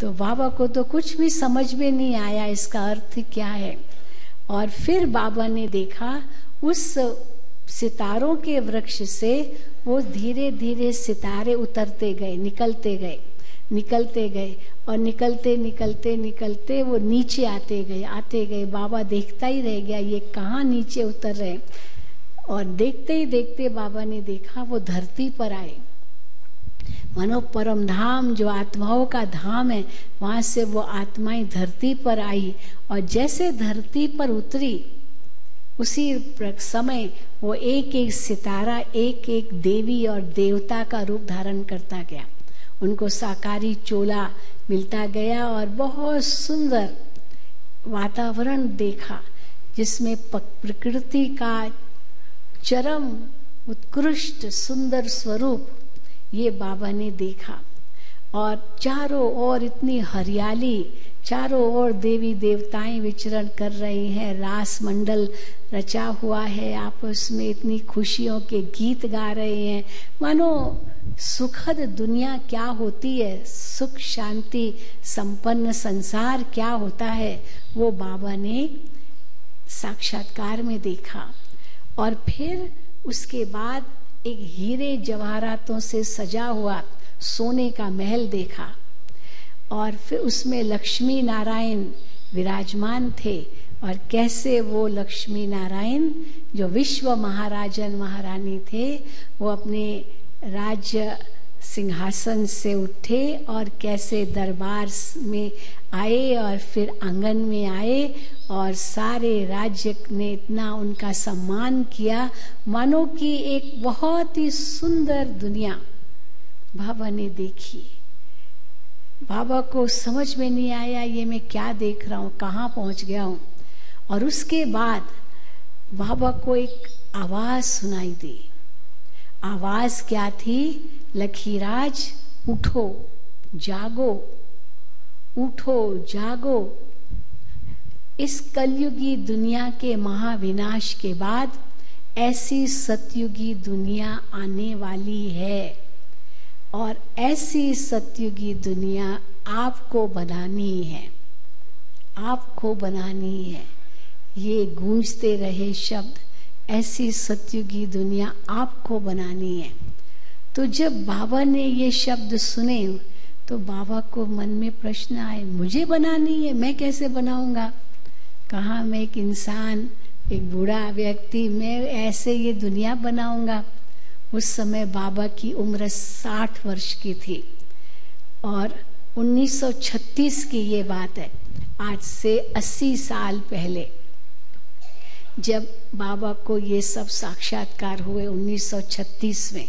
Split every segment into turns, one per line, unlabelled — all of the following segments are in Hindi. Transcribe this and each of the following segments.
तो बाबा को तो कुछ भी समझ में नहीं आया इसका अर्थ क्या है। और फिर बाबा ने देखा उस सितारों के वृक्ष से वो धीरे धीरे सितारे उतरते गए, निकलते गए, निकलते गए, और निकलते निकलते निकलते वो नीचे आते गए। बाबा देखता ही रह गया, ये कहाँ नीचे उतर रहे। और देखते ही देखते बाबा ने देखा वो धरती पर आए। मानो परम धाम जो आत्माओं का धाम है, वहां से वो आत्माएं धरती पर आई। और जैसे धरती पर उतरी उसी समय वो एक एक सितारा एक एक देवी और देवता का रूप धारण करता गया। उनको साकारी चोला मिलता गया और बहुत सुंदर वातावरण देखा जिसमें प्रकृति का चरम उत्कृष्ट सुंदर स्वरूप ये बाबा ने देखा। और चारों ओर इतनी हरियाली, चारों ओर देवी देवताएं विचरण कर रही हैं, रास मंडल रचा हुआ है, आपस में इतनी खुशियों के गीत गा रहे हैं। मानो सुखद दुनिया क्या होती है, सुख शांति संपन्न संसार क्या होता है, वो बाबा ने साक्षात्कार में देखा। और फिर उसके बाद एक हीरे जवाहरातों से सजा हुआ सोने का महल देखा। और फिर उसमें लक्ष्मी नारायण विराजमान थे। और कैसे वो लक्ष्मी नारायण जो विश्व महाराजन महारानी थे, वो अपने राज्य सिंहासन से उठे और कैसे दरबार में आए और फिर आंगन में आए और सारे राज्य ने इतना उनका सम्मान किया, मानो कि एक बहुत ही सुंदर दुनिया बाबा ने देखी। बाबा को समझ में नहीं आया ये मैं क्या देख रहा हूँ, कहाँ पहुँच गया हूँ। और उसके बाद बाबा को एक आवाज सुनाई दी। आवाज क्या थी? लखीराज उठो जागो, उठो जागो। इस कलयुगी दुनिया के महाविनाश के बाद ऐसी सतयुगी दुनिया आने वाली है। और ऐसी सतयुगी दुनिया आपको बनानी है, आपको बनानी है। ये गूंजते रहे शब्द, ऐसी सतयुगी दुनिया आपको बनानी है। तो जब बाबा ने ये शब्द सुने तो बाबा को मन में प्रश्न आए, मुझे बनानी है, मैं कैसे बनाऊंगा? कहाँ मैं एक इंसान, एक बूढ़ा व्यक्ति, मैं ऐसे ये दुनिया बनाऊंगा? उस समय बाबा की उम्र 60 वर्ष की थी और 1936 की ये बात है, आज से 80 साल पहले जब बाबा को ये सब साक्षात्कार हुए 1936 में।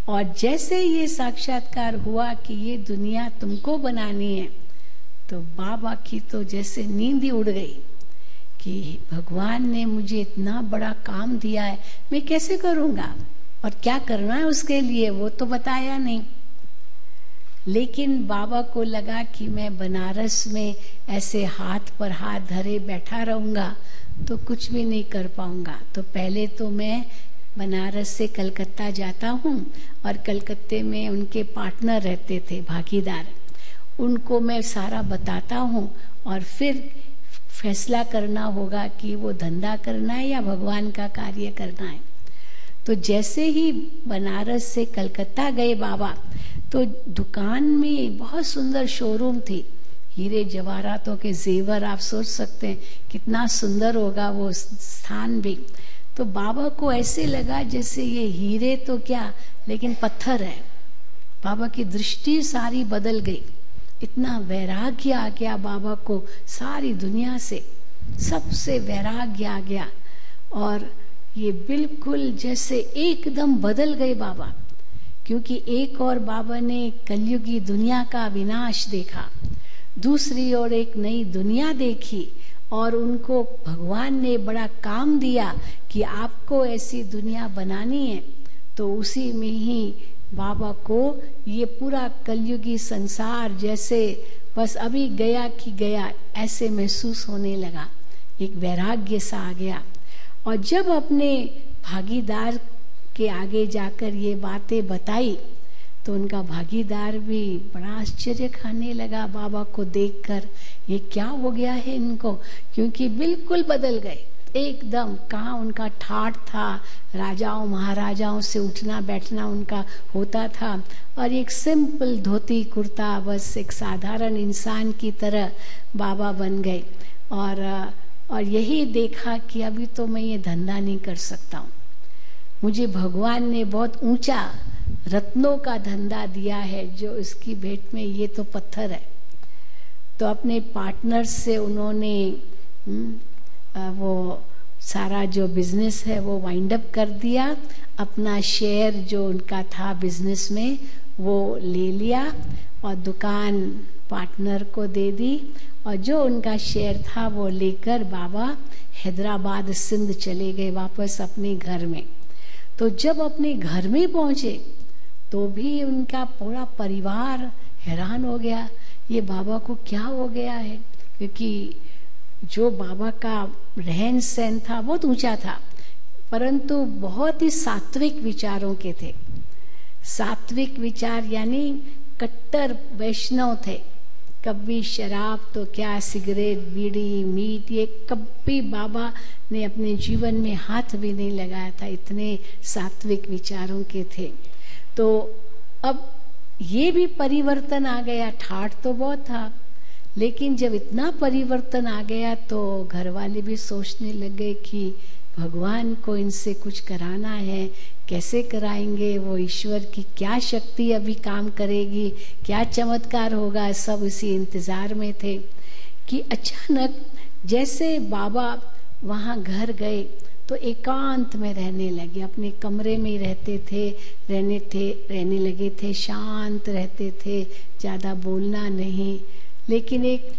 और जैसे ये साक्षात्कार हुआ कि ये दुनिया तुमको बनानी है, तो बाबा की तो जैसे नींद ही उड़ गई कि भगवान ने मुझे इतना बड़ा काम दिया है, मैं कैसे करूँगा और क्या करना है उसके लिए, वो तो बताया नहीं। लेकिन बाबा को लगा कि मैं बनारस में ऐसे हाथ पर हाथ धरे बैठा रहूँगा तो कुछ भी नहीं कर पाऊँगा। तो पहले तो मैं बनारस से कलकत्ता जाता हूँ और कलकत्ते में उनके पार्टनर रहते थे, भागीदार, उनको मैं सारा बताता हूँ और फिर फैसला करना होगा कि वो धंधा करना है या भगवान का कार्य करना है। तो जैसे ही बनारस से कलकत्ता गए बाबा, तो दुकान में बहुत सुंदर शोरूम थी, हीरे जवाहरातों के जेवर, आप सोच सकते हैं कितना सुंदर होगा वो स्थान भी। तो बाबा को ऐसे लगा जैसे ये हीरे तो क्या, लेकिन पत्थर है। बाबा की दृष्टि सारी बदल गई, इतना वैराग्य आ गया बाबा को, सारी दुनिया से सबसे वैराग्य आ गया और ये बिल्कुल जैसे एकदम बदल गए बाबा। क्योंकि एक और बाबा ने कलयुगी दुनिया का विनाश देखा, दूसरी ओर एक नई दुनिया देखी और उनको भगवान ने बड़ा काम दिया कि आपको ऐसी दुनिया बनानी है। तो उसी में ही बाबा को ये पूरा कलयुगी संसार जैसे बस अभी गया कि गया ऐसे महसूस होने लगा, एक वैराग्य सा आ गया। और जब अपने भागीदार के आगे जाकर ये बातें बताई तो उनका भागीदार भी बड़ा आश्चर्य खाने लगा बाबा को देखकर, ये क्या हो गया है इनको, क्योंकि बिल्कुल बदल गए एकदम। कहाँ उनका ठाठ था, राजाओं महाराजाओं से उठना बैठना उनका होता था, और एक सिंपल धोती कुर्ता, बस एक साधारण इंसान की तरह बाबा बन गए। और यही देखा कि अभी तो मैं ये धंधा नहीं कर सकता हूँ, मुझे भगवान ने बहुत ऊंचा रत्नों का धंधा दिया है, जो इसकी भेंट में ये तो पत्थर है। तो अपने पार्टनर से उन्होंने वो सारा जो बिजनेस है वो वाइंड अप कर दिया, अपना शेयर जो उनका था बिजनेस में वो ले लिया और दुकान पार्टनर को दे दी, और जो उनका शेयर था वो लेकर बाबा हैदराबाद सिंध चले गए वापस अपने घर में। तो जब अपने घर में पहुंचे तो भी उनका पूरा परिवार हैरान हो गया, ये बाबा को क्या हो गया है, क्योंकि जो बाबा का रहन सहन था बहुत ऊंचा था, परंतु बहुत ही सात्विक विचारों के थे। सात्विक विचार यानी कट्टर वैष्णव थे। कभी शराब तो क्या, सिगरेट बीड़ी मीट ये कभी बाबा ने अपने जीवन में हाथ भी नहीं लगाया था, इतने सात्विक विचारों के थे। तो अब ये भी परिवर्तन आ गया, ठाठ तो बहुत था, लेकिन जब इतना परिवर्तन आ गया तो घर वाले भी सोचने लगे कि भगवान को इनसे कुछ कराना है, कैसे कराएंगे, वो ईश्वर की क्या शक्ति अभी काम करेगी, क्या चमत्कार होगा, सब इसी इंतजार में थे कि अचानक जैसे बाबा वहाँ घर गए तो एकांत में रहने लगे, अपने कमरे में ही रहते थे, रहने लगे थे, शांत रहते थे, ज़्यादा बोलना नहीं। लेकिन एक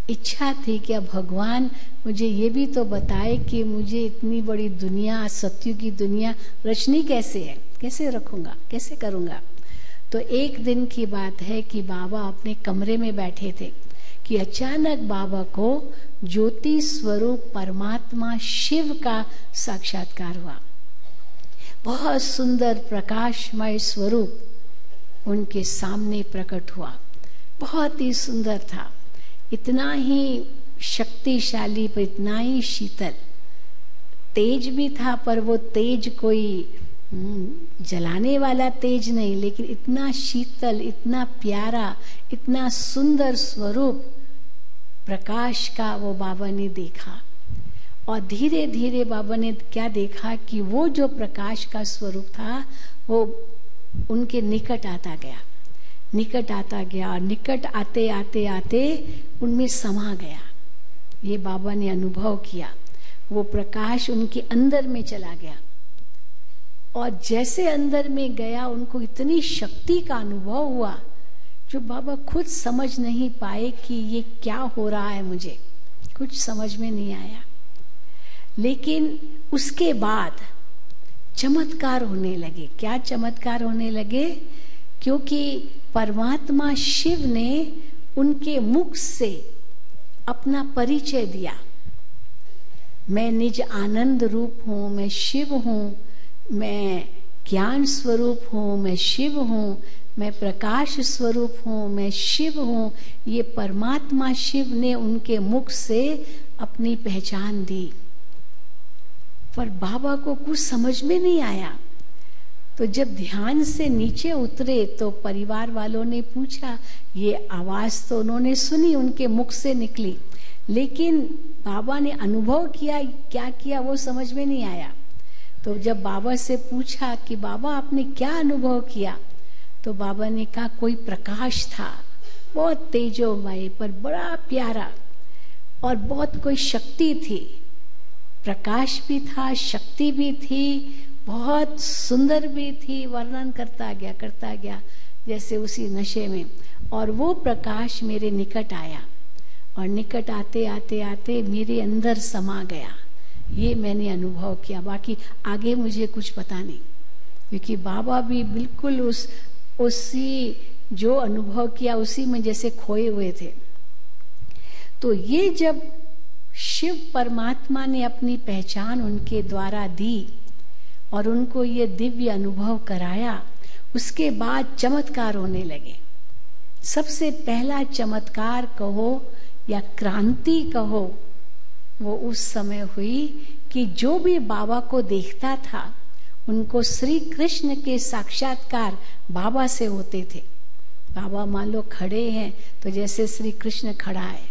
इच्छा थी कि अब भगवान मुझे ये भी तो बताए कि मुझे इतनी बड़ी दुनिया, सत्य की दुनिया रचनी कैसे है, कैसे रखूंगा, कैसे करूंगा। तो एक दिन की बात है कि बाबा अपने कमरे में बैठे थे कि अचानक बाबा को ज्योति स्वरूप परमात्मा शिव का साक्षात्कार हुआ। बहुत सुंदर प्रकाशमय स्वरूप उनके सामने प्रकट हुआ, बहुत ही सुंदर था, इतना ही शक्तिशाली पर इतना ही शीतल, तेज भी था, पर वो तेज कोई जलाने वाला तेज नहीं, लेकिन इतना शीतल, इतना प्यारा, इतना सुंदर स्वरूप प्रकाश का वो बाबा ने देखा। और धीरे धीरे बाबा ने क्या देखा कि वो जो प्रकाश का स्वरूप था वो उनके निकट आता गया, निकट आता गया, और निकट आते आते आते उनमें समा गया। ये बाबा ने अनुभव किया, वो प्रकाश उनके अंदर में चला गया, और जैसे अंदर में गया उनको इतनी शक्ति का अनुभव हुआ जो बाबा खुद समझ नहीं पाए कि ये क्या हो रहा है, मुझे कुछ समझ में नहीं आया। लेकिन उसके बाद चमत्कार होने लगे। क्या चमत्कार होने लगे? क्योंकि परमात्मा शिव ने उनके मुख से अपना परिचय दिया, मैं निज आनंद रूप हूं, मैं शिव हूं, मैं ज्ञान स्वरूप हूं, मैं शिव हूं, मैं प्रकाश स्वरूप हूं, मैं शिव हूं। ये परमात्मा शिव ने उनके मुख से अपनी पहचान दी, पर बाबा को कुछ समझ में नहीं आया। तो जब ध्यान से नीचे उतरे तो परिवार वालों ने पूछा, ये आवाज तो उन्होंने सुनी, उनके मुख से निकली, लेकिन बाबा ने अनुभव किया, क्या किया वो समझ में नहीं आया। तो जब बाबा से पूछा कि बाबा आपने क्या अनुभव किया, तो बाबा ने कहा कोई प्रकाश था, बहुत तेजोमय पर बड़ा प्यारा, और बहुत कोई शक्ति थी, प्रकाश भी था, शक्ति भी थी, बहुत सुंदर भी थी। वर्णन करता गया जैसे उसी नशे में, और वो प्रकाश मेरे निकट आया, और निकट आते आते आते मेरे अंदर समा गया। ये मैंने अनुभव किया, बाकी आगे मुझे कुछ पता नहीं, क्योंकि बाबा भी बिल्कुल उसी जो अनुभव किया उसी में जैसे खोए हुए थे। तो ये जब शिव परमात्मा ने अपनी पहचान उनके द्वारा दी और उनको ये दिव्य अनुभव कराया, उसके बाद चमत्कार होने लगे। सबसे पहला चमत्कार कहो या क्रांति कहो, वो उस समय हुई कि जो भी बाबा को देखता था उनको श्री कृष्ण के साक्षात्कार बाबा से होते थे। बाबा मान लो खड़े हैं तो जैसे श्री कृष्ण खड़ा है,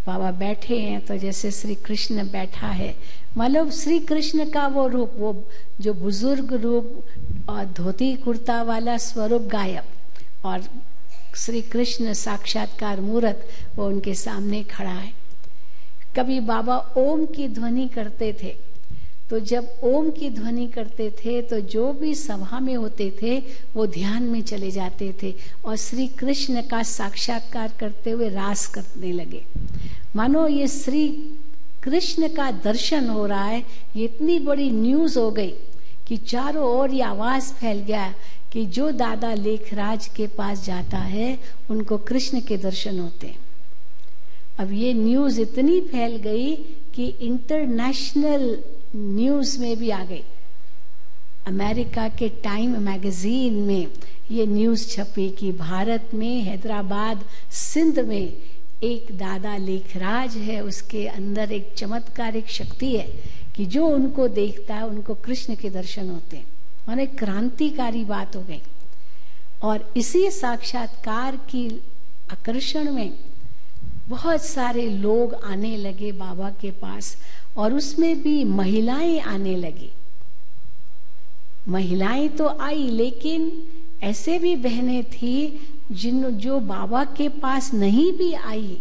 बाबा बैठे हैं तो जैसे श्री कृष्ण बैठा है। मतलब श्री कृष्ण का वो रूप, वो जो बुजुर्ग रूप और धोती कुर्ता वाला स्वरूप गायब, और श्री कृष्ण साक्षात्कार मूर्त वो उनके सामने खड़ा है। कभी बाबा ओम की ध्वनि करते थे, तो जब ओम की ध्वनि करते थे तो जो भी सभा में होते थे वो ध्यान में चले जाते थे और श्री कृष्ण का साक्षात्कार करते हुए रास करने लगे। मानो ये श्री कृष्ण का दर्शन हो रहा है। ये इतनी बड़ी न्यूज हो गई कि चारों ओर ये आवाज फैल गया कि जो दादा लेखराज के पास जाता है उनको कृष्ण के दर्शन होते हैं। अब ये न्यूज इतनी फैल गई कि इंटरनेशनल न्यूज में भी आ गई। अमेरिका के टाइम मैगजीन में ये न्यूज छपी कि भारत में हैदराबाद सिंध में एक दादा लेखराज है, उसके अंदर एक चमत्कारिक शक्ति है कि जो उनको देखता है उनको कृष्ण के दर्शन होते हैं। और एक क्रांतिकारी बात हो गई। और इसी साक्षात्कार की आकर्षण में बहुत सारे लोग आने लगे बाबा के पास, और उसमें भी महिलाएं आने लगी। महिलाएं तो आई, लेकिन ऐसे भी बहनें थी जो बाबा के पास नहीं भी आई,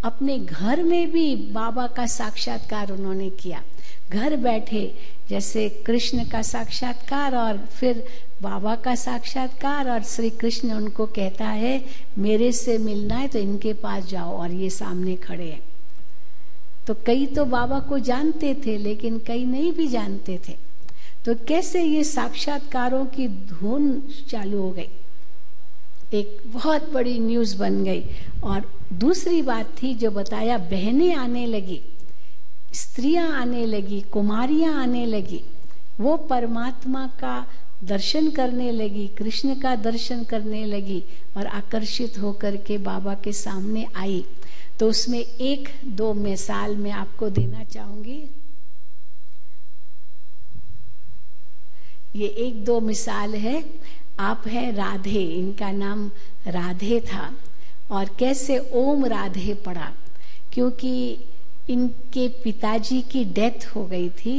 अपने घर में भी बाबा का साक्षात्कार उन्होंने किया। घर बैठे जैसे कृष्ण का साक्षात्कार और फिर बाबा का साक्षात्कार, और श्री कृष्ण उनको कहता है मेरे से मिलना है तो इनके पास जाओ, और ये सामने खड़े हैं। तो कई तो बाबा को जानते थे लेकिन कई नहीं भी जानते थे। तो कैसे ये साक्षात्कारों की धुन चालू हो गई, एक बहुत बड़ी न्यूज बन गई। और दूसरी बात थी जो बताया, बहनें आने लगी, स्त्रियां आने लगी, कुमारियां आने लगी, वो परमात्मा का दर्शन करने लगी, कृष्ण का दर्शन करने लगी और आकर्षित होकर के बाबा के सामने आई। तो उसमें एक दो मिसाल मैं आपको देना चाहूंगी। ये एक दो मिसाल है। आप हैं राधे, इनका नाम राधे था, और कैसे ओम राधे पड़ा, क्योंकि इनके पिताजी की डेथ हो गई थी,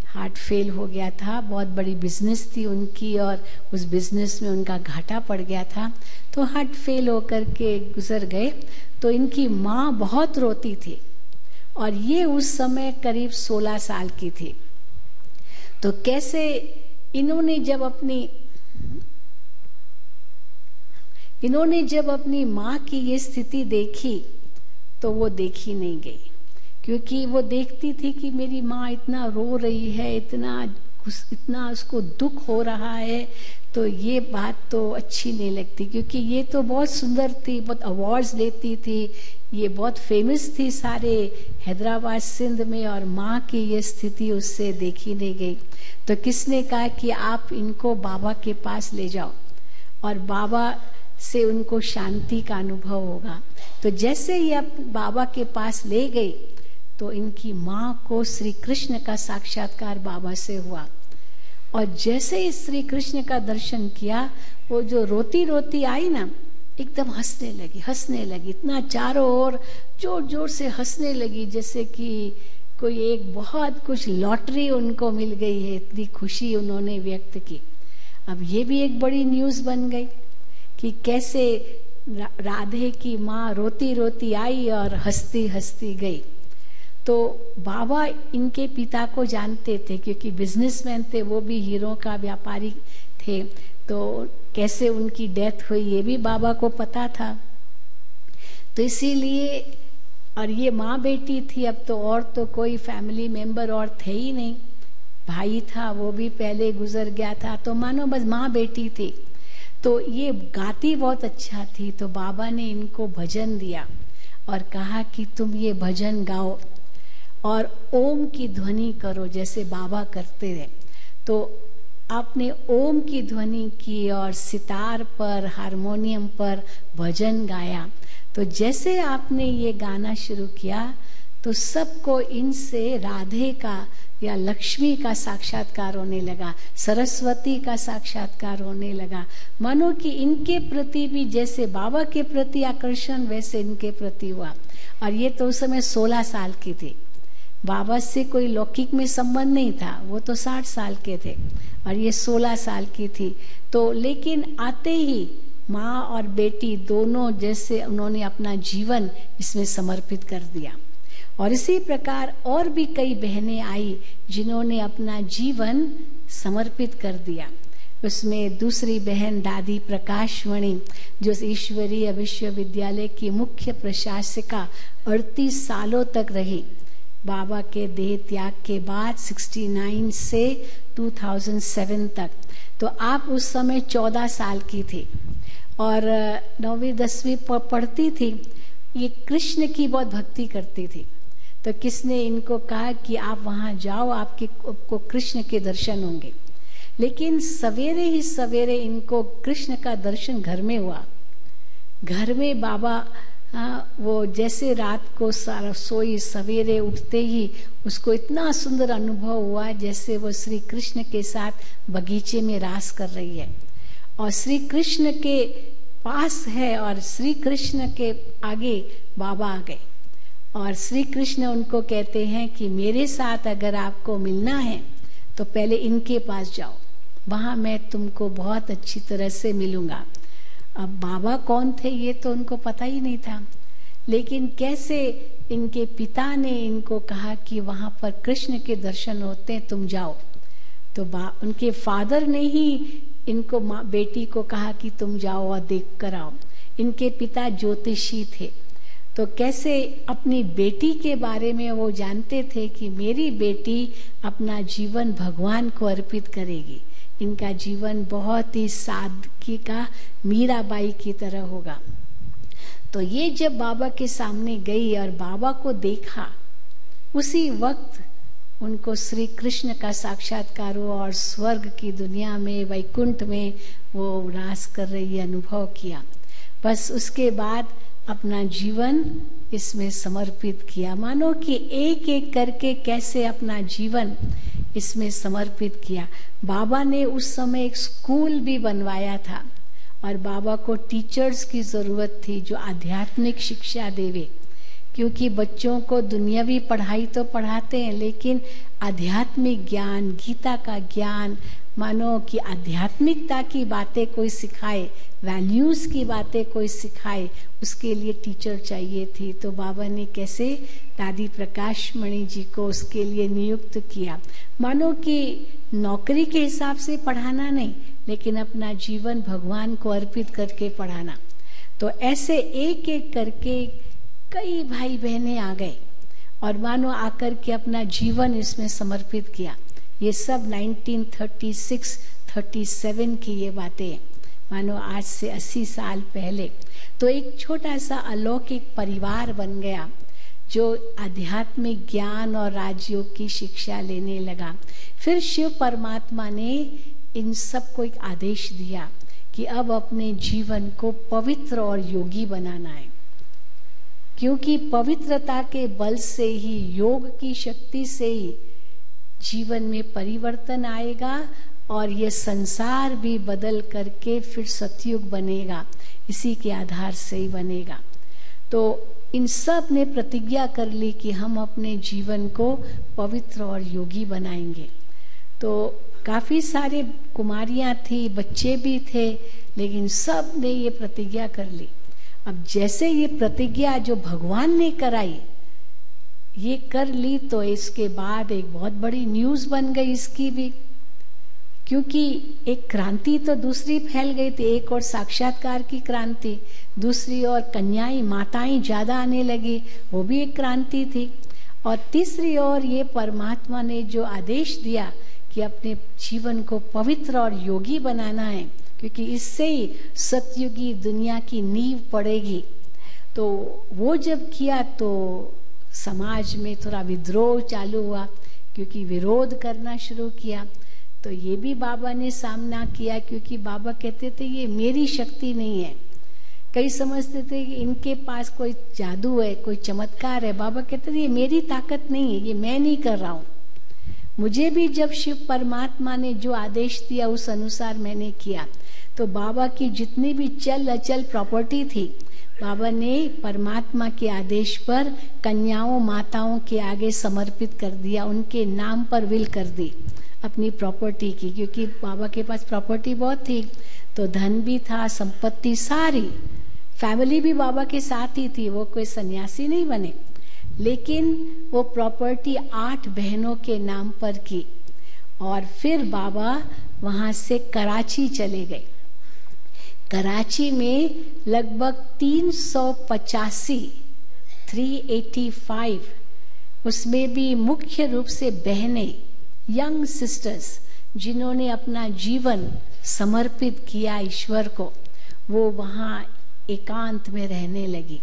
हार्ट फेल हो गया था, बहुत बड़ी बिजनेस थी उनकी और उस बिजनेस में उनका घाटा पड़ गया था, तो हार्ट फेल होकर के गुजर गए। तो इनकी माँ बहुत रोती थी, और ये उस समय करीब 16 साल की थी। तो कैसे इन्होंने जब अपनी माँ की ये स्थिति देखी तो वो देखी नहीं गई, क्योंकि वो देखती थी कि मेरी माँ इतना रो रही है, इतना उसको दुख हो रहा है, तो ये बात तो अच्छी नहीं लगती। क्योंकि ये तो बहुत सुंदर थी, बहुत अवार्ड्स लेती थी, ये बहुत फेमस थी सारे हैदराबाद सिंध में, और माँ की ये स्थिति उससे देखी नहीं गई। तो किसने कहा कि आप इनको बाबा के पास ले जाओ और बाबा से उनको शांति का अनुभव होगा। तो जैसे ही आप बाबा के पास ले गई तो इनकी माँ को श्री कृष्ण का साक्षात्कार बाबा से हुआ, और जैसे ही श्री कृष्ण का दर्शन किया, वो जो रोती रोती आई ना, एकदम हंसने लगी, इतना चारों ओर जोर जोर से हंसने लगी जैसे कि कोई एक बहुत कुछ लॉटरी उनको मिल गई है, इतनी खुशी उन्होंने व्यक्त की। अब ये भी एक बड़ी न्यूज बन गई कि कैसे राधे की माँ रोती रोती आई और हंसती हंसती गई। तो बाबा इनके पिता को जानते थे, क्योंकि बिजनेसमैन थे, वो भी हीरो का व्यापारी थे, तो कैसे उनकी डेथ हुई ये भी बाबा को पता था। तो इसीलिए, और ये माँ बेटी थी, अब तो और तो कोई फैमिली मेंबर और थे ही नहीं, भाई था वो भी पहले गुजर गया था, तो मानो बस माँ बेटी थी। तो ये गाती बहुत अच्छा थी, तो बाबा ने इनको भजन दिया और कहा कि तुम ये भजन गाओ और ओम की ध्वनि करो जैसे बाबा करते थे। तो आपने ओम की ध्वनि की और सितार पर, हारमोनियम पर भजन गाया। तो जैसे आपने ये गाना शुरू किया तो सबको इनसे राधे का या लक्ष्मी का साक्षात्कार होने लगा, सरस्वती का साक्षात्कार होने लगा। मानो कि इनके प्रति भी जैसे बाबा के प्रति आकर्षण वैसे इनके प्रति हुआ। और ये तो उस समय 16 साल की थी। बाबा से कोई लौकिक में संबंध नहीं था, वो तो 60 साल के थे और ये 16 साल की थी। तो लेकिन आते ही माँ और बेटी दोनों जैसे उन्होंने अपना जीवन इसमें समर्पित कर दिया। और इसी प्रकार और भी कई बहनें आई जिन्होंने अपना जीवन समर्पित कर दिया। उसमें दूसरी बहन दादी प्रकाशमणि, जो ईश्वरीय विश्वविद्यालय की मुख्य प्रशासिका 38 सालों तक रही। बाबा के देह त्याग के बाद 69 से 2007 तक। तो आप उस समय 14 साल की थी और 9वीं 10वीं पढ़ती थी। ये कृष्ण की बहुत भक्ति करती थी। तो किसने इनको कहा कि आप वहां जाओ, आपको कृष्ण के दर्शन होंगे। लेकिन सवेरे ही सवेरे इनको कृष्ण का दर्शन घर में हुआ। घर में बाबा वो जैसे रात को सारा सोई, सवेरे उठते ही उसको इतना सुंदर अनुभव हुआ जैसे वो श्री कृष्ण के साथ बगीचे में रास कर रही है और श्री कृष्ण के पास है और श्री कृष्ण के आगे बाबा आ गए। और श्री कृष्ण उनको कहते हैं कि मेरे साथ अगर आपको मिलना है तो पहले इनके पास जाओ, वहां मैं तुमको बहुत अच्छी तरह से मिलूंगा। अब बाबा कौन थे ये तो उनको पता ही नहीं था, लेकिन कैसे इनके पिता ने इनको कहा कि वहां पर कृष्ण के दर्शन होते हैं, तुम जाओ। तो उनके फादर ने ही इनको बेटी को कहा कि तुम जाओ और देख कर आओ। इनके पिता ज्योतिषी थे, तो कैसे अपनी बेटी के बारे में वो जानते थे कि मेरी बेटी अपना जीवन भगवान को अर्पित करेगी, इनका जीवन बहुत ही सादगी का मीराबाई की तरह होगा। तो ये जब बाबा के सामने गई और बाबा को देखा, उसी वक्त उनको श्री कृष्ण का साक्षात्कार हुआ और स्वर्ग की दुनिया में, वैकुंठ में वो रास कर रही अनुभव किया। बस उसके बाद अपना जीवन इसमें समर्पित किया। मानो कि एक एक करके कैसे अपना जीवन इसमें समर्पित किया। बाबा ने उस समय एक स्कूल भी बनवाया था और बाबा को टीचर्स की जरूरत थी जो आध्यात्मिक शिक्षा देवे, क्योंकि बच्चों को दुनियावी पढ़ाई तो पढ़ाते हैं लेकिन आध्यात्मिक ज्ञान, गीता का ज्ञान, मानो कि आध्यात्मिकता की बातें कोई सिखाए, वैल्यूज की बातें कोई सिखाए, उसके लिए टीचर चाहिए थी। तो बाबा ने कैसे दादी प्रकाशमणि जी को उसके लिए नियुक्त किया। मानो कि नौकरी के हिसाब से पढ़ाना नहीं, लेकिन अपना जीवन भगवान को अर्पित करके पढ़ाना। तो ऐसे एक एक करके कई भाई बहनें आ गए और मानो आकर के अपना जीवन इसमें समर्पित किया। ये सब 1936-37 की ये बातें, मानो आज से 80 साल पहले। तो एक छोटा सा अलौकिक परिवार बन गया जो आध्यात्मिक ज्ञान और राजयोग की शिक्षा लेने लगा। फिर शिव परमात्मा ने इन सबको एक आदेश दिया कि अब अपने जीवन को पवित्र और योगी बनाना है, क्योंकि पवित्रता के बल से ही, योग की शक्ति से ही जीवन में परिवर्तन आएगा और ये संसार भी बदल करके फिर सतयुग बनेगा, इसी के आधार से ही बनेगा। तो इन सब ने प्रतिज्ञा कर ली कि हम अपने जीवन को पवित्र और योगी बनाएंगे। तो काफी सारे कुमारियां थी, बच्चे भी थे, लेकिन सब ने ये प्रतिज्ञा कर ली। अब जैसे ये प्रतिज्ञा जो भगवान ने कराई ये कर ली, तो इसके बाद एक बहुत बड़ी न्यूज बन गई इसकी भी, क्योंकि एक क्रांति तो दूसरी फैल गई थी। एक और साक्षात्कार की क्रांति, दूसरी ओर कन्याएं, माताएं ज्यादा आने लगी, वो भी एक क्रांति थी। और तीसरी ओर ये परमात्मा ने जो आदेश दिया कि अपने जीवन को पवित्र और योगी बनाना है, क्योंकि इससे ही सतयुगी दुनिया की नींव पड़ेगी। तो वो जब किया तो समाज में थोड़ा विद्रोह चालू हुआ, क्योंकि विरोध करना शुरू किया। तो ये भी बाबा ने सामना किया, क्योंकि बाबा कहते थे ये मेरी शक्ति नहीं है। कई समझते थे कि इनके पास कोई जादू है, कोई चमत्कार है। बाबा कहते थे ये मेरी ताकत नहीं है, ये मैं नहीं कर रहा हूं। मुझे भी जब शिव परमात्मा ने जो आदेश दिया उस अनुसार मैंने किया। तो बाबा की जितनी भी चल अचल प्रॉपर्टी थी, बाबा ने परमात्मा के आदेश पर कन्याओं माताओं के आगे समर्पित कर दिया, उनके नाम पर विल कर दी अपनी प्रॉपर्टी की, क्योंकि बाबा के पास प्रॉपर्टी बहुत थी। तो धन भी था, संपत्ति सारी, फैमिली भी बाबा के साथ ही थी, वो कोई सन्यासी नहीं बने। लेकिन वो प्रॉपर्टी 8 बहनों के नाम पर की। और फिर बाबा वहां से कराची चले गए। कराची में लगभग 385 उसमें भी मुख्य रूप से बहनें, यंग सिस्टर्स, जिन्होंने अपना जीवन समर्पित किया ईश्वर को, वो वहाँ एकांत में रहने लगी।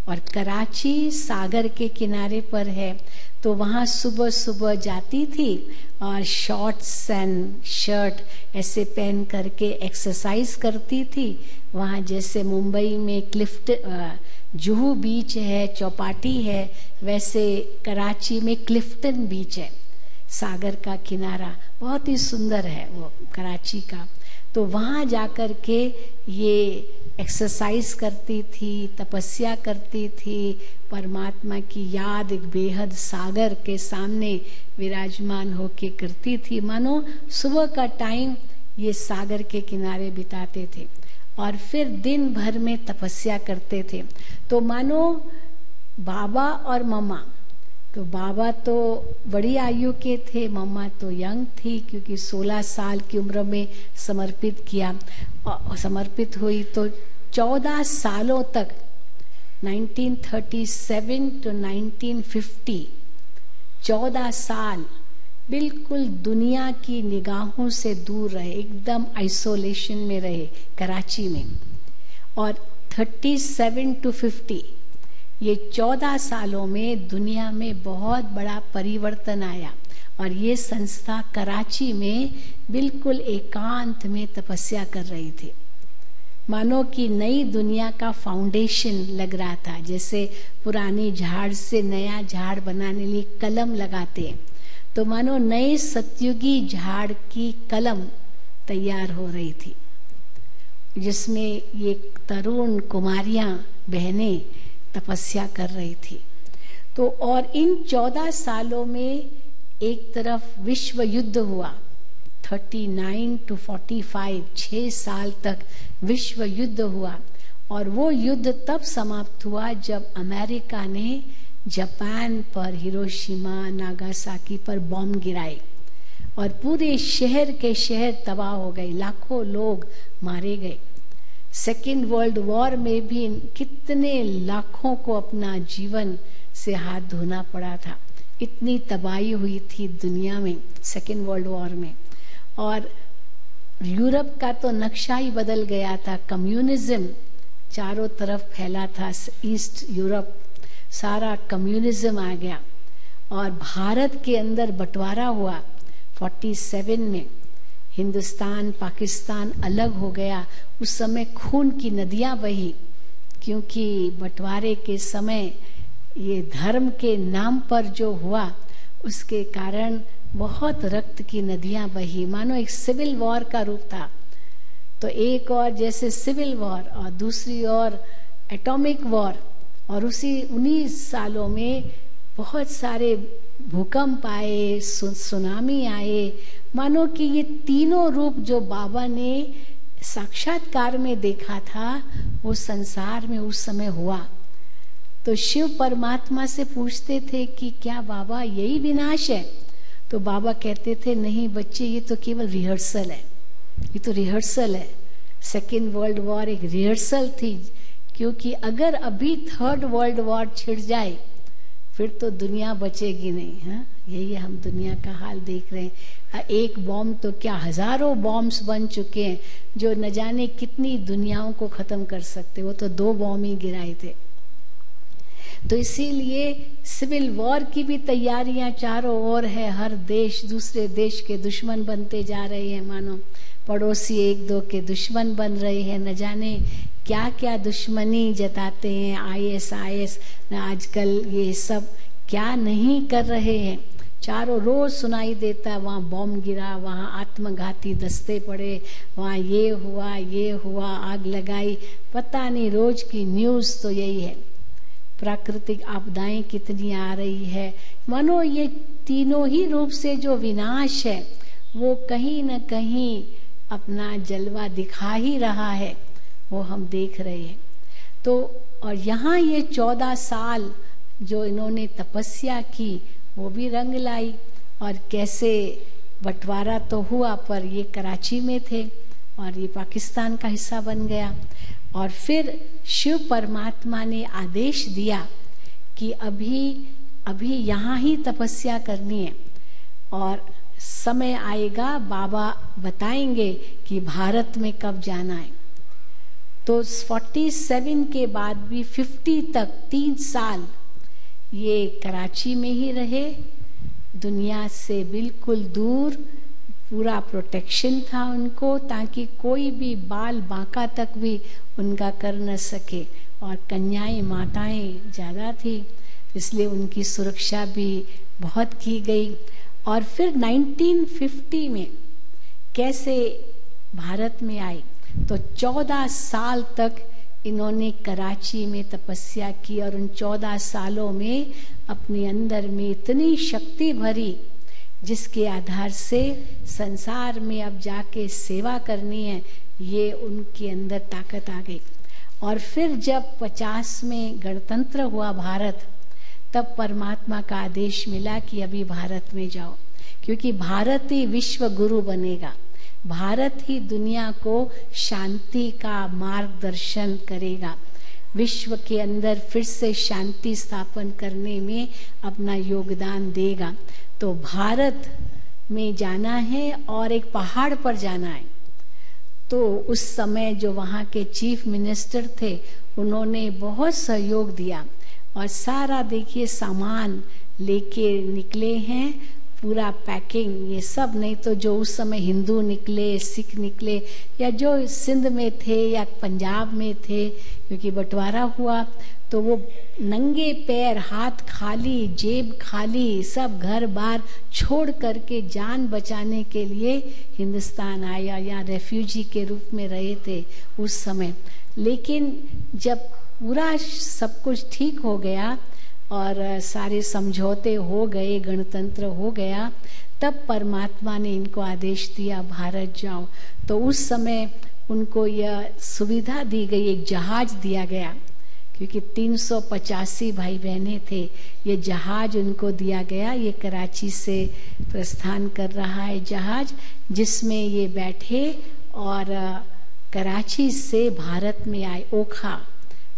और कराची सागर के किनारे पर है, तो वहाँ सुबह सुबह जाती थी और शॉर्ट्स एंड शर्ट ऐसे पहन करके एक्सरसाइज करती थी। वहाँ जैसे मुंबई में जुहू बीच है, चौपाटी है, वैसे कराची में क्लिफ्टन बीच है, सागर का किनारा बहुत ही सुंदर है वो कराची का। तो वहाँ जाकर के ये एक्सरसाइज करती थी, तपस्या करती थी, परमात्मा की याद एक बेहद सागर के सामने विराजमान होके करती थी। मानो सुबह का टाइम ये सागर के किनारे बिताते थे और फिर दिन भर में तपस्या करते थे। तो मानो बाबा और मम्मा, तो बाबा तो बड़ी आयु के थे, मम्मा तो यंग थी, क्योंकि 16 साल की उम्र में समर्पित हुई। तो 14 सालों तक 1937 to 1950 14 साल बिल्कुल दुनिया की निगाहों से दूर रहे, एकदम आइसोलेशन में रहे कराची में। और 37 to 50 ये 14 सालों में दुनिया में बहुत बड़ा परिवर्तन आया। और ये संस्था कराची में बिल्कुल एकांत में तपस्या कर रही थी। मानो कि नई दुनिया का फाउंडेशन लग रहा था, जैसे पुरानी झाड़ से नया झाड़ बनाने लिए कलम लगाते हैं, तो मानो नए सतयुगी झाड़ की कलम तैयार हो रही थी, जिसमें ये तरुण कुमारियां बहनें तपस्या कर रही थी। तो और इन 14 सालों में एक तरफ विश्व युद्ध हुआ, 39 to 45 6 साल तक विश्व युद्ध हुआ। और वो युद्ध तब समाप्त हुआ जब अमेरिका ने जापान पर, हिरोशिमा नागासाकी पर बॉम्ब गिराए और पूरे शहर के शहर तबाह हो गए, लाखों लोग मारे गए। सेकेंड वर्ल्ड वॉर में भी कितने लाखों को अपना जीवन से हाथ धोना पड़ा था, इतनी तबाही हुई थी दुनिया में सेकेंड वर्ल्ड वॉर में। और यूरोप का तो नक्शा ही बदल गया था, कम्युनिज्म चारों तरफ फैला था, ईस्ट यूरोप सारा कम्युनिज्म आ गया। और भारत के अंदर बंटवारा हुआ 47 में, हिंदुस्तान पाकिस्तान अलग हो गया। उस समय खून की नदियां बही, क्योंकि बंटवारे के समय ये धर्म के नाम पर जो हुआ उसके कारण बहुत रक्त की नदियां बही, मानो एक सिविल वॉर का रूप था। तो एक और जैसे सिविल वॉर और दूसरी ओर एटॉमिक वॉर, और उसी 19 सालों में बहुत सारे भूकंप आए, सुनामी आए। मानो कि ये तीनों रूप जो बाबा ने साक्षात्कार में देखा था वो संसार में उस समय हुआ। तो शिव परमात्मा से पूछते थे कि क्या बाबा यही विनाश है? तो बाबा कहते थे नहीं बच्चे, ये तो केवल रिहर्सल है, ये तो रिहर्सल है। सेकेंड वर्ल्ड वॉर एक रिहर्सल थी, क्योंकि अगर अभी थर्ड वर्ल्ड वॉर छिड़ जाए फिर तो दुनिया बचेगी नहीं। हाँ, यही हम दुनिया का हाल देख रहे हैं। एक बॉम्ब तो क्या हजारों बॉम्ब्स बन चुके हैं जो न जाने कितनी दुनियाओं को खत्म कर सकते। वो तो 2 बॉम्ब ही गिराए थे। तो इसीलिए सिविल वॉर की भी तैयारियां चारों ओर है। हर देश दूसरे देश के दुश्मन बनते जा रहे हैं, मानो पड़ोसी एक दो के दुश्मन बन रहे हैं। न जाने क्या क्या दुश्मनी जताते हैं। IS आजकल ये सब क्या नहीं कर रहे हैं। चारों रोज सुनाई देता, वहाँ बॉम्ब गिरा, वहाँ आत्मघाती दस्ते पड़े, वहाँ ये हुआ, आग लगाई, पता नहीं रोज की न्यूज़ तो यही है। प्राकृतिक आपदाएं कितनी आ रही है। मानो ये तीनों ही रूप से जो विनाश है वो कहीं न कहीं अपना जलवा दिखा ही रहा है, वो हम देख रहे हैं। तो और यहाँ ये 14 साल जो इन्होंने तपस्या की वो भी रंग लाई। और कैसे बंटवारा तो हुआ, पर ये कराची में थे और ये पाकिस्तान का हिस्सा बन गया। और फिर शिव परमात्मा ने आदेश दिया कि अभी यहाँ ही तपस्या करनी है, और समय आएगा बाबा बताएंगे कि भारत में कब जाना है। तो 47 के बाद भी 50 तक 3 साल ये कराची में ही रहे, दुनिया से बिल्कुल दूर। पूरा प्रोटेक्शन था उनको, ताकि कोई भी बाल बांका तक भी उनका कर न सके। और कन्याएं माताएं ज़्यादा थी, इसलिए उनकी सुरक्षा भी बहुत की गई। और फिर 1950 में कैसे भारत में आए, तो 14 साल तक इन्होंने कराची में तपस्या की। और उन 14 सालों में अपने अंदर में इतनी शक्ति भरी, जिसके आधार से संसार में अब जाके सेवा करनी है, ये उनके अंदर ताकत आ गई। और फिर जब 50 में गणतंत्र हुआ भारत, तब परमात्मा का आदेश मिला कि अभी भारत में जाओ, क्योंकि भारत ही विश्व गुरु बनेगा। भारत ही दुनिया को शांति का मार्गदर्शन करेगा, विश्व के अंदर फिर से शांति स्थापन करने में अपना योगदान देगा। तो भारत में जाना है और एक पहाड़ पर जाना है। तो उस समय जो वहाँ के चीफ मिनिस्टर थे, उन्होंने बहुत सहयोग दिया और सारा देखिए सामान लेके निकले हैं, पूरा पैकिंग, ये सब। नहीं तो जो उस समय हिंदू निकले, सिख निकले, या जो सिंध में थे या पंजाब में थे, क्योंकि बंटवारा हुआ, तो वो नंगे पैर, हाथ खाली, जेब खाली, सब घर बार छोड़ करके जान बचाने के लिए हिंदुस्तान आया, या रेफ्यूजी के रूप में रहे थे उस समय। लेकिन जब पूरा सब कुछ ठीक हो गया और सारे समझौते हो गए, गणतंत्र हो गया, तब परमात्मा ने इनको आदेश दिया भारत जाओ। तो उस समय उनको यह सुविधा दी गई, एक जहाज दिया गया, क्योंकि 385 भाई बहनें थे। ये जहाज उनको दिया गया। ये कराची से प्रस्थान कर रहा है जहाज, जिसमें ये बैठे और कराची से भारत में आए। ओखा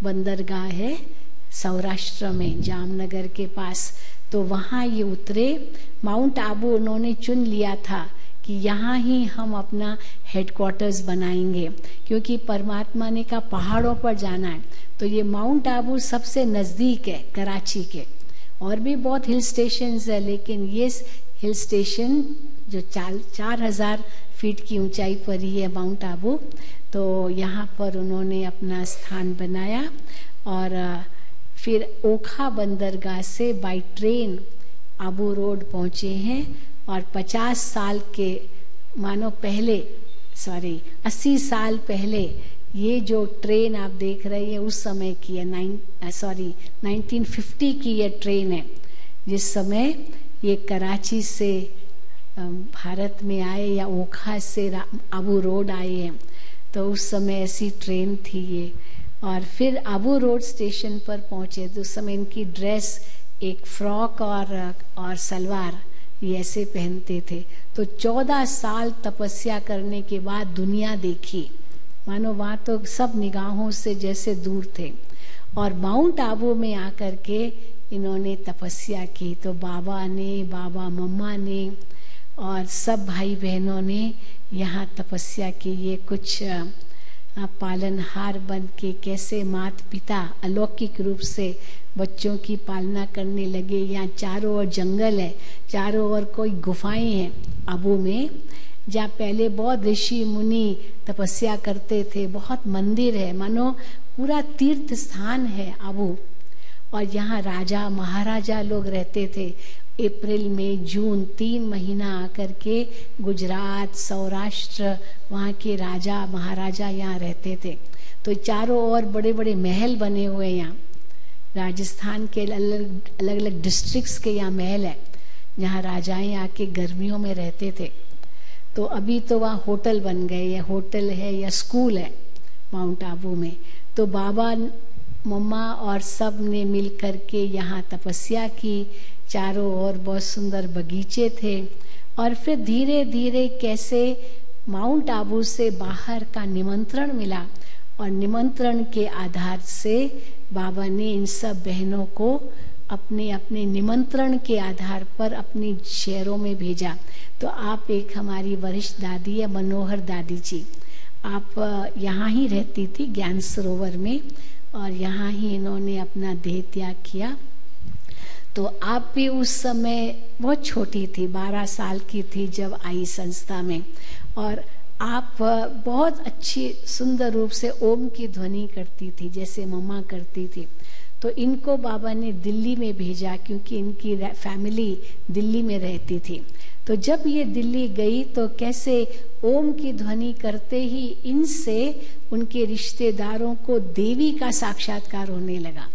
बंदरगाह है सौराष्ट्र में, जामनगर के पास। तो वहाँ ये उतरे। माउंट आबू उन्होंने चुन लिया था कि यहाँ ही हम अपना हेडक्वार्टर्स बनाएंगे, क्योंकि परमात्मा ने कहा पहाड़ों पर जाना है। तो ये माउंट आबू सबसे नज़दीक है कराची के। और भी बहुत हिल स्टेशंस है, लेकिन ये हिल स्टेशन जो 4000 फीट की ऊंचाई पर ही है, माउंट आबू। तो यहाँ पर उन्होंने अपना स्थान बनाया और फिर ओखा बंदरगाह से बाई ट्रेन आबू रोड पहुँचे हैं। और 50 साल के मानो पहले, 80 साल पहले ये जो ट्रेन आप देख रहे हैं उस समय की है, 1950 की ये ट्रेन है, जिस समय ये कराची से भारत में आए या ओखा से आबू रोड आए हैं। तो उस समय ऐसी ट्रेन थी ये। और फिर आबू रोड स्टेशन पर पहुंचे तो उस समय इनकी ड्रेस एक फ्रॉक और सलवार ये ऐसे पहनते थे। तो 14 साल तपस्या करने के बाद दुनिया देखी, मानो वहाँ तो सब निगाहों से जैसे दूर थे। और माउंट आबू में आकर के इन्होंने तपस्या की। तो बाबा ने, बाबा मम्मा ने और सब भाई बहनों ने यहाँ तपस्या की। ये कुछ पालनहार बन के कैसे माता पिता अलौकिक रूप से बच्चों की पालना करने लगे। यहाँ चारों ओर जंगल है, चारों ओर कोई गुफाएं हैं अबू में, जहाँ पहले बहुत ऋषि मुनि तपस्या करते थे। बहुत मंदिर है, मानो पूरा तीर्थ स्थान है अबू। और यहाँ राजा महाराजा लोग रहते थे। अप्रैल में जून 3 महीना आकर के गुजरात सौराष्ट्र वहाँ के राजा महाराजा यहाँ रहते थे। तो चारों ओर बड़े बड़े महल बने हुए यहाँ। राजस्थान के अलग अलग डिस्ट्रिक्ट्स के यहाँ महल है, जहाँ राजाएं आके गर्मियों में रहते थे। तो अभी तो वहाँ होटल बन गए, या होटल है या स्कूल है माउंट आबू में। तो बाबा मम्मा और सब ने मिल कर के यहाँ तपस्या की। चारों ओर बहुत सुंदर बगीचे थे। और फिर धीरे धीरे कैसे माउंट आबू से बाहर का निमंत्रण मिला, और निमंत्रण के आधार से बाबा ने इन सब बहनों को अपने अपने निमंत्रण के आधार पर अपने शहरों में भेजा। तो आप एक हमारी वरिष्ठ दादी है मनोहर दादी जी, आप यहाँ ही रहती थी ज्ञान सरोवर में, और यहाँ ही इन्होंने अपना देह त्याग किया। तो आप भी उस समय बहुत छोटी थी, 12 साल की थी जब आई संस्था में। और आप बहुत अच्छी सुंदर रूप से ओम की ध्वनि करती थी जैसे मम्मा करती थी। तो इनको बाबा ने दिल्ली में भेजा, क्योंकि इनकी फैमिली दिल्ली में रहती थी। तो जब ये दिल्ली गई तो कैसे ओम की ध्वनि करते ही इनसे उनके रिश्तेदारों को देवी का साक्षात्कार होने लगा।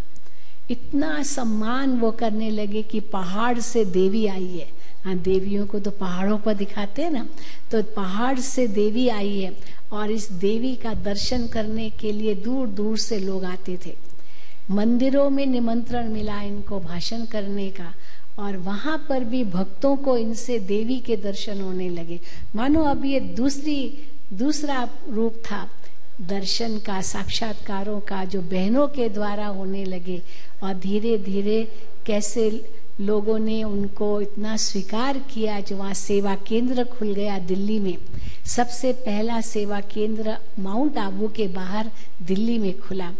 इतना सम्मान वो करने लगे कि पहाड़ से देवी आई है। हाँ, देवियों को तो पहाड़ों पर दिखाते हैं ना, तो पहाड़ से देवी आई है। और इस देवी का दर्शन करने के लिए दूर दूर से लोग आते थे। मंदिरों में निमंत्रण मिला इनको भाषण करने का, और वहां पर भी भक्तों को इनसे देवी के दर्शन होने लगे। मानो अब ये दूसरा रूप था दर्शन का, साक्षात्कारों का, जो बहनों के द्वारा होने लगे। और धीरे धीरे कैसे लोगों ने उनको इतना स्वीकार किया। जो वहाँ सेवा केंद्र खुल गया दिल्ली में, सबसे पहला सेवा केंद्र माउंट आबू के बाहर दिल्ली में खुला।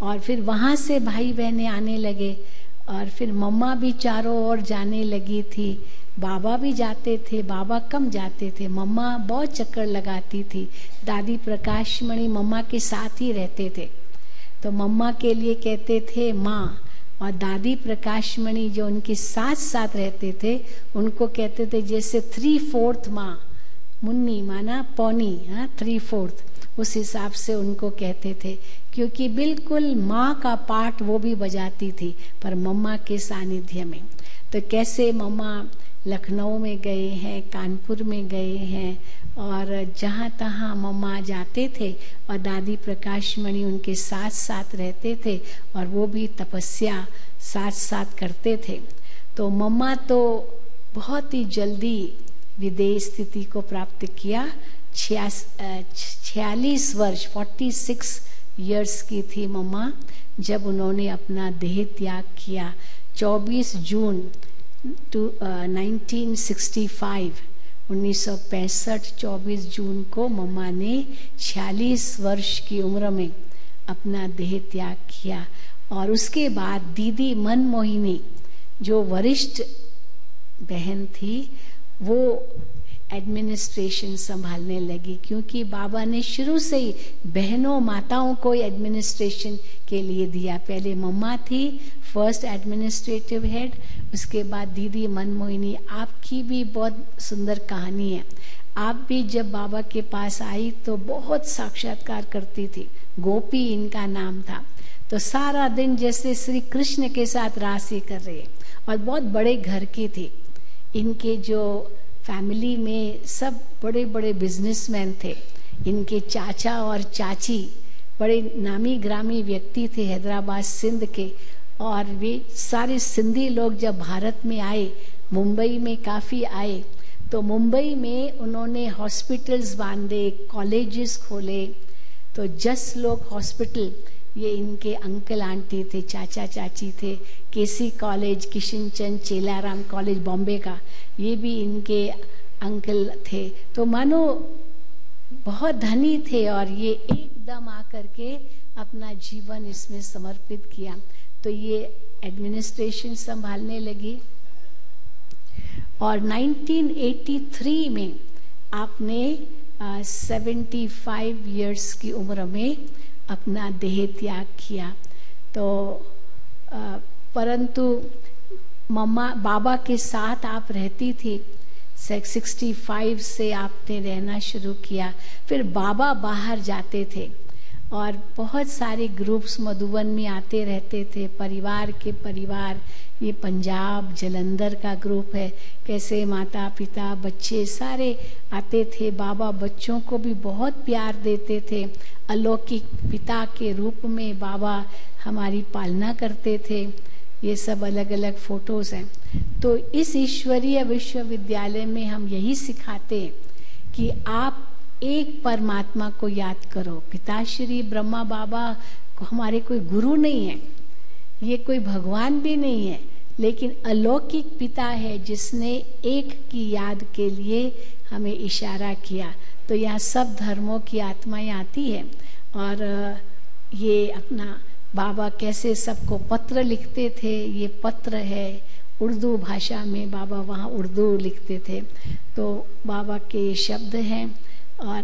और फिर वहाँ से भाई बहनें आने लगे, और फिर मम्मा भी चारों ओर जाने लगी थी। बाबा भी जाते थे, बाबा कम जाते थे, मम्मा बहुत चक्कर लगाती थी। दादी प्रकाश मणि मम्मा के साथ ही रहते थे, तो मम्मा के लिए कहते थे माँ, और दादी प्रकाश मणि जो उनके साथ साथ रहते थे उनको कहते थे जैसे 3/4 माँ, मुन्नी माना पौनी, 3/4 उस हिसाब से उनको कहते थे। क्योंकि बिल्कुल माँ का पाठ वो भी बजाती थी, पर मम्मा के सानिध्य में। तो कैसे मम्मा लखनऊ में गए हैं, कानपुर में गए हैं, और जहाँ तहाँ मम्मा जाते थे, और दादी प्रकाश मणि उनके साथ साथ रहते थे, और वो भी तपस्या साथ साथ करते थे। तो मम्मा तो बहुत ही जल्दी विदेश स्थिति को प्राप्त किया। 46 वर्ष 46 इयर्स की थी मम्मा जब उन्होंने अपना देह त्याग किया। 24 जून 1965 24 जून को मम्मा ने 46 वर्ष की उम्र में अपना देह त्याग किया। और उसके बाद दीदी मनमोहिनी जो वरिष्ठ बहन थी, वो एडमिनिस्ट्रेशन संभालने लगी। क्योंकि बाबा ने शुरू से ही बहनों माताओं को एडमिनिस्ट्रेशन के लिए दिया। पहले मम्मा थी फर्स्ट एडमिनिस्ट्रेटिव हेड, उसके बाद दीदी मनमोहिनी। आपकी भी बहुत सुंदर कहानी है। आप भी जब बाबा के पास आई तो बहुत साक्षात्कार करती थी। गोपी इनका नाम था। तो सारा दिन जैसे श्री कृष्ण के साथ रास ही कर रहे, और बहुत बड़े घर की थी। इनके जो फैमिली में सब बड़े बड़े बिजनेसमैन थे। इनके चाचा और चाची बड़े नामी ग्रामी व्यक्ति थे हैदराबाद सिंध के। और वे सारे सिंधी लोग जब भारत में आए, मुंबई में काफ़ी आए, तो मुंबई में उन्होंने हॉस्पिटल्स बांधे, कॉलेजेस खोले। तो जस लोग हॉस्पिटल, ये इनके अंकल आंटी थे, चाचा चाची थे। KC college, Kishan Chand Chelaram college Bombay का, ये भी इनके अंकल थे। तो मानो बहुत धनी थे। और ये एक एकदम आकर के अपना जीवन इसमें समर्पित किया। तो ये एडमिनिस्ट्रेशन संभालने लगी और 1983 में आपने 75 इयर्स की उम्र में अपना देह त्याग किया। तो परंतु मम्मा बाबा के साथ आप रहती थी। 65 से आपने रहना शुरू किया। फिर बाबा बाहर जाते थे और बहुत सारे ग्रुप्स मधुबन में आते रहते थे, परिवार के परिवार। ये पंजाब जलंधर का ग्रुप है, कैसे माता पिता बच्चे सारे आते थे। बाबा बच्चों को भी बहुत प्यार देते थे। अलौकिक पिता के रूप में बाबा हमारी पालना करते थे। ये सब अलग अलग फोटोज हैं। तो इस ईश्वरीय विश्वविद्यालय में हम यही सिखाते हैं कि आप एक परमात्मा को याद करो। पिताश्री ब्रह्मा बाबा को हमारे कोई गुरु नहीं है, ये कोई भगवान भी नहीं है, लेकिन अलौकिक पिता है जिसने एक की याद के लिए हमें इशारा किया। तो यहाँ सब धर्मों की आत्माएं आती है और ये अपना बाबा कैसे सबको पत्र लिखते थे। ये पत्र है उर्दू भाषा में, बाबा वहाँ उर्दू लिखते थे। तो बाबा के शब्द हैं और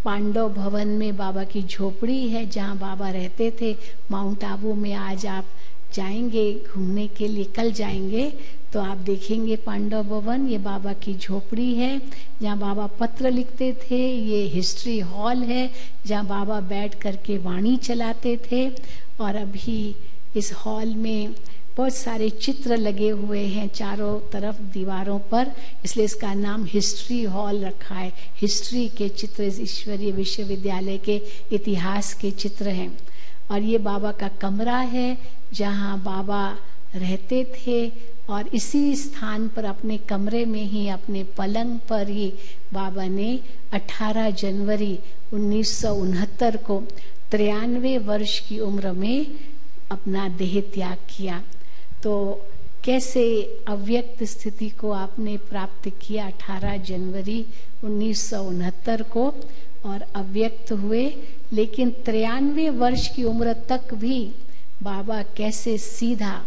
पांडव भवन में बाबा की झोपड़ी है जहाँ बाबा रहते थे। माउंट आबू में आज आप जाएंगे घूमने के लिए, कल जाएंगे तो आप देखेंगे पांडव भवन। ये बाबा की झोपड़ी है जहाँ बाबा पत्र लिखते थे। ये हिस्ट्री हॉल है जहाँ बाबा बैठ करके वाणी चलाते थे। और अभी इस हॉल में बहुत सारे चित्र लगे हुए हैं चारों तरफ दीवारों पर, इसलिए इसका नाम हिस्ट्री हॉल रखा है। हिस्ट्री के चित्र, ईश्वरीय विश्वविद्यालय के इतिहास के चित्र हैं। और ये बाबा का कमरा है जहाँ बाबा रहते थे और इसी स्थान पर अपने कमरे में ही, अपने पलंग पर ही बाबा ने 18 जनवरी 1969 को 93 वर्ष की उम्र में अपना देह त्याग किया। तो कैसे अव्यक्त स्थिति को आपने प्राप्त किया 18 जनवरी 1969 को और अव्यक्त हुए, लेकिन 93 वर्ष की उम्र तक भी बाबा कैसे सीधा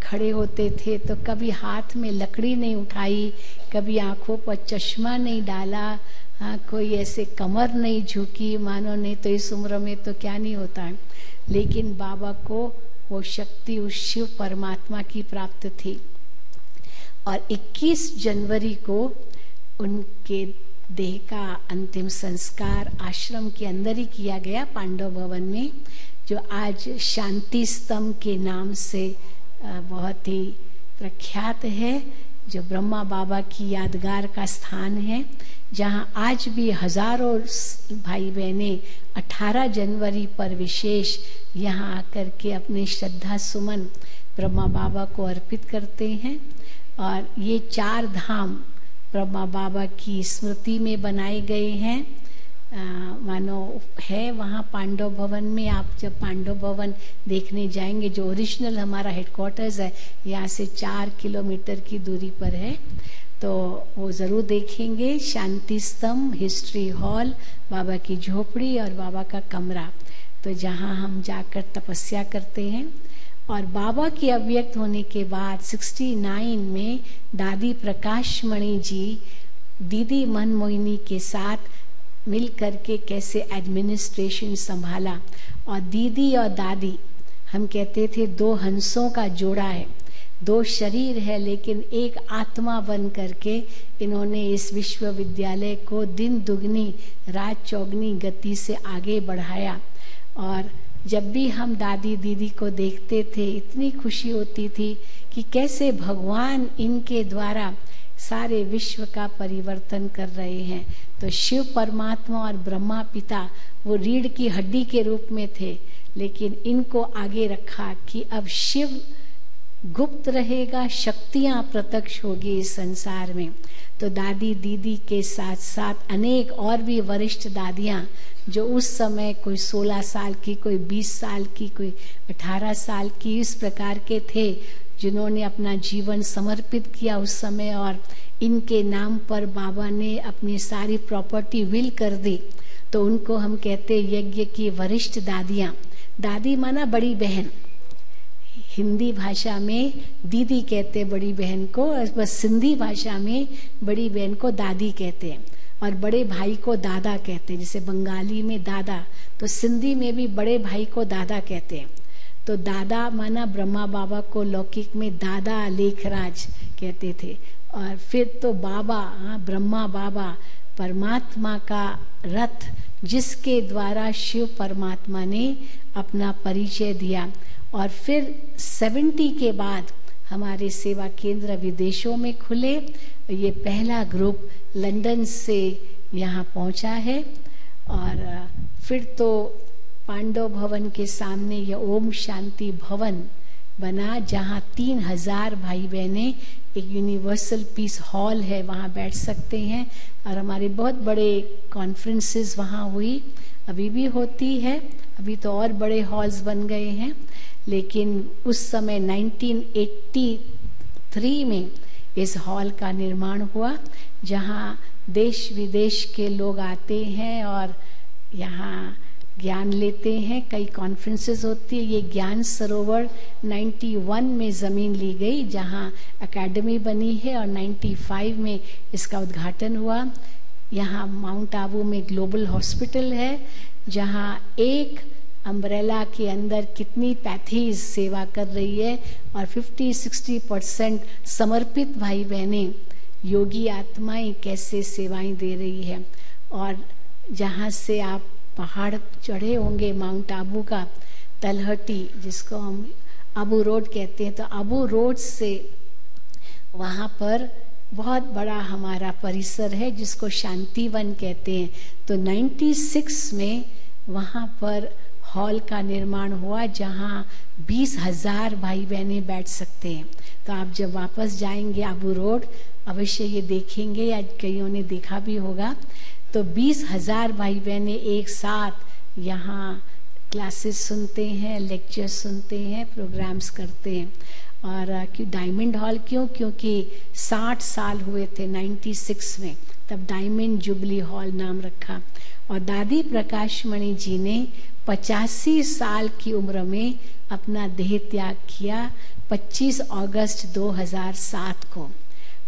खड़े होते थे। तो कभी हाथ में लकड़ी नहीं उठाई, कभी आंखों पर चश्मा नहीं डाला, कोई ऐसे कमर नहीं झुकी, मानो नहीं तो इस उम्र में तो क्या नहीं होता है। लेकिन बाबा को वो शक्ति उस शिव परमात्मा की प्राप्त थी। और 21 जनवरी को उनके देह का अंतिम संस्कार आश्रम के अंदर ही किया गया, पांडव भवन में, जो आज शांति स्तंभ के नाम से बहुत ही प्रख्यात है, जो ब्रह्मा बाबा की यादगार का स्थान है, जहां आज भी हजारों भाई बहनें 18 जनवरी पर विशेष यहाँ आकर के अपने श्रद्धा सुमन ब्रह्मा बाबा को अर्पित करते हैं। और ये 4 धाम ब्रह्मा बाबा की स्मृति में बनाए गए हैं। मानो है वहाँ पांडव भवन में। आप जब पांडव भवन देखने जाएंगे, जो ओरिजिनल हमारा हेडक्वार्टर्स है, यहाँ से 4 किलोमीटर की दूरी पर है, तो वो ज़रूर देखेंगे। शांति स्तंभ, हिस्ट्री हॉल, बाबा की झोपड़ी और बाबा का कमरा, तो जहाँ हम जाकर तपस्या करते हैं। और बाबा के अव्यक्त होने के बाद 69 में दादी प्रकाशमणि जी दीदी मनमोहिनी के साथ मिल करके कैसे एडमिनिस्ट्रेशन संभाला। और दीदी और दादी, हम कहते थे 2 हंसों का जोड़ा है, 2 शरीर है, लेकिन एक आत्मा बन करके इन्होंने इस विश्वविद्यालय को दिन दुगनी रात चौगनी गति से आगे बढ़ाया। और जब भी हम दादी दीदी को देखते थे, इतनी खुशी होती थी कि कैसे भगवान इनके द्वारा सारे विश्व का परिवर्तन कर रहे हैं। तो शिव परमात्मा और ब्रह्मा पिता वो रीढ़ की हड्डी के रूप में थे, लेकिन इनको आगे रखा कि अब शिव गुप्त रहेगा, शक्तियां प्रत्यक्ष होगी इस संसार में। तो दादी दीदी के साथ साथ अनेक और भी वरिष्ठ दादियां, जो उस समय कोई 16 साल की, कोई 20 साल की, कोई 18 साल की, इस प्रकार के थे, जिन्होंने अपना जीवन समर्पित किया उस समय। और इनके नाम पर बाबा ने अपनी सारी प्रॉपर्टी विल कर दी। तो उनको हम कहते यज्ञ की वरिष्ठ दादियाँ। दादी माना बड़ी बहन, हिंदी भाषा में दीदी कहते बड़ी बहन को, और बस सिंधी भाषा में बड़ी बहन को दादी कहते हैं, और बड़े भाई को दादा कहते हैं। जैसे बंगाली में दादा, तो सिंधी में भी बड़े भाई को दादा कहते हैं। तो दादा माना ब्रह्मा बाबा को लौकिक में दादा लेखराज कहते थे। और फिर तो बाबा, ब्रह्मा बाबा, परमात्मा का रथ, जिसके द्वारा शिव परमात्मा ने अपना परिचय दिया। और फिर 70 के बाद हमारे सेवा केंद्र विदेशों में खुले। ये पहला ग्रुप लंदन से यहाँ पहुँचा है। और फिर तो पांडव भवन के सामने ये ओम शांति भवन बना, जहाँ 3000 भाई बहनें, एक यूनिवर्सल पीस हॉल है, वहाँ बैठ सकते हैं। और हमारे बहुत बड़े कॉन्फ्रेंसेस वहाँ हुई, अभी भी होती है। अभी तो और बड़े हॉल्स बन गए हैं, लेकिन उस समय 1983 में इस हॉल का निर्माण हुआ, जहाँ देश विदेश के लोग आते हैं और यहाँ ज्ञान लेते हैं। कई कॉन्फ्रेंसेस होती है। ये ज्ञान सरोवर 91 में ज़मीन ली गई, जहाँ एकेडमी बनी है, और 95 में इसका उद्घाटन हुआ। यहाँ माउंट आबू में ग्लोबल हॉस्पिटल है, जहाँ एक अम्ब्रेला के अंदर कितनी पैथीज सेवा कर रही है, और 50-60% समर्पित भाई बहनें, योगी आत्माएं कैसे सेवाएं दे रही है। और जहाँ से आप पहाड़ चढ़े होंगे माउंट आबू का, तलहटी, जिसको हम आबू रोड कहते हैं, तो आबू रोड से वहाँ पर बहुत बड़ा हमारा परिसर है, जिसको शांतिवन कहते हैं। तो 96 में वहाँ पर हॉल का निर्माण हुआ, जहाँ 20,000 भाई बहनें बैठ सकते हैं। तो आप जब वापस जाएंगे आबू रोड, अवश्य ये देखेंगे, या कईयों ने देखा भी होगा। तो 20,000 भाई बहनें एक साथ यहाँ क्लासेस सुनते हैं, लेक्चर्स सुनते हैं, प्रोग्राम्स करते हैं। और डायमंड हॉल क्यों? क्योंकि 60 साल हुए थे 96 में, तब डायमंड जुबली हॉल नाम रखा। और दादी प्रकाशमणि जी ने 85 साल की उम्र में अपना देह त्याग किया, 25 अगस्त 2007 को।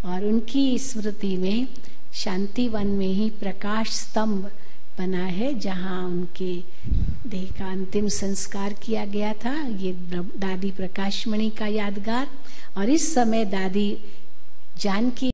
और उनकी स्मृति में शांतिवन में ही प्रकाश स्तंभ बना है, जहाँ उनके देह का अंतिम संस्कार किया गया था। ये दादी प्रकाशमणि का यादगार। और इस समय दादी जानकी